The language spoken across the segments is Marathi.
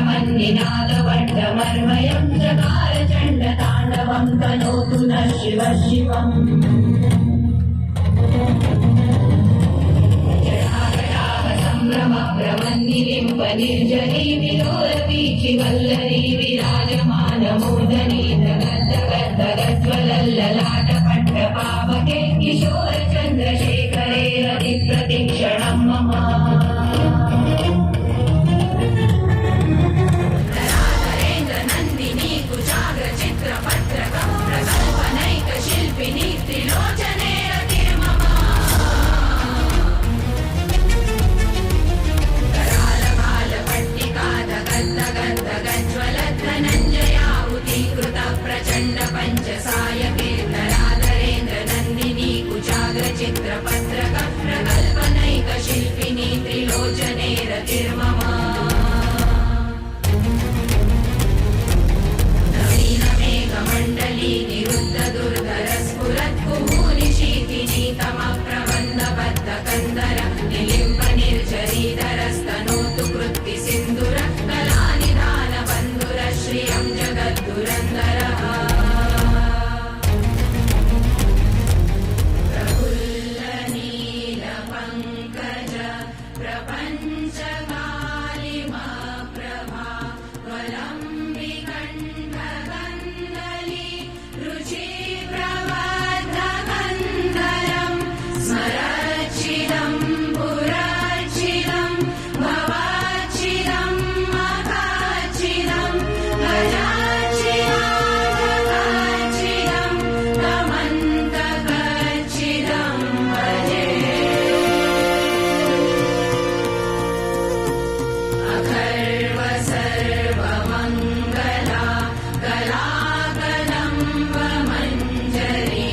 मन्निनादवड्डमर्मयं चकार चण्डताण्डवं तनोतु नः शिवः शिवम् संभ्रमभ्रमन्निलिम्ब निर्जरी विलोलवीचि वल्लरी विराजमानमूर्धनी गद्गद्गद्गज्ज्वलल्ललाटपट्टपावके किशोर चन्द्रशेखरे रतिप्रतिक्षणं मम शिल्पिनी त्रिलोचने रतिर्मम करालभालपट्टिकादगद्धगद्धगज्ज्वलधनञ्जयाहुती कृत प्रचण्ड पञ्चसायके धराधरेन्द्र नन्दिनी कुचाग्रचित्रपत्रक प्रकल्पनैक शिल्पिनी त्रिलोचने रतिर्मम नवीनमेघमण्डली निरुद्ध दुर्धर स्फुरत् कुहूनिशीतिनी तमप्रबन्धबद्धकन्दर निलिम्ब निर्झरीधरस्तनोतु कृत्ति सिन्दुर कलानिधान बन्धुर श्रियं जगद्दुरन्दरः प्रफुल्ल नील पङ्कज प्रपञ्चकालिमा प्रभा वलम्बिकण्ठगन्दली रुचिप्रबद्धकन्दरं स्मरच्छिदं पुरच्छिदं भवच्छिदं मखाच्छिदं गजाच्छिदाजगाच्छिदं तमन्तकच्छिदं भजे अखर्व सर्वमङ्गला कलाकदम्ब मञ्जरी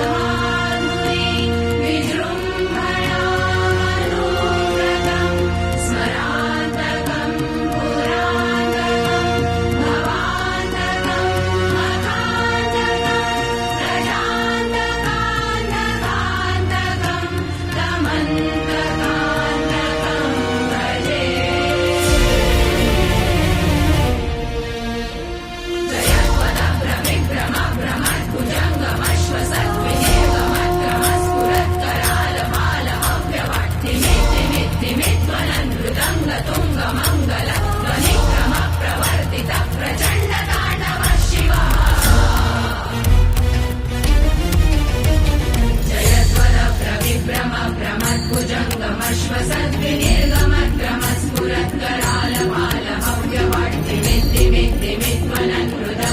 रसप्रवाहमाधुरी विजृम्भणामनुव्रतं स्मरान्तकं पुरान्तकं भवान्तकं मखान्तकं प्रजान्तकान्तकान्तकं तमन्तकान्तकं भजे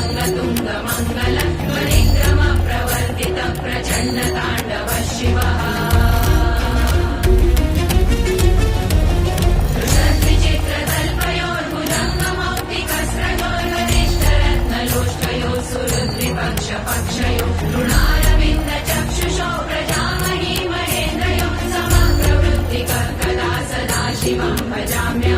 जयत्वदभ्रमिभ्रमभ्रमद्भुजङ्गमश्वसद्विनिर्गमक्रमस्फुरत्करालमालमव्यवर्तिमेत्तिमित्तिमित्त्वनन्दृतङ्गतुङ्गमङ्गल ध्वनिक्रमप्रवर्तितः प्रचण्डताण्डवः शिवः दृशद्विचित्रतल्पयोर्भुजङ्गमौक्तिकस्रजोर्वदिष्टरत्नलोष्टयोः सुरुद्रिपक्षपक्षयो ऋणारविन्दचक्षुषो प्रजामही महेन्द्रयो समग्रवृत्तिकर्कदा सदा शिवं भजाम्य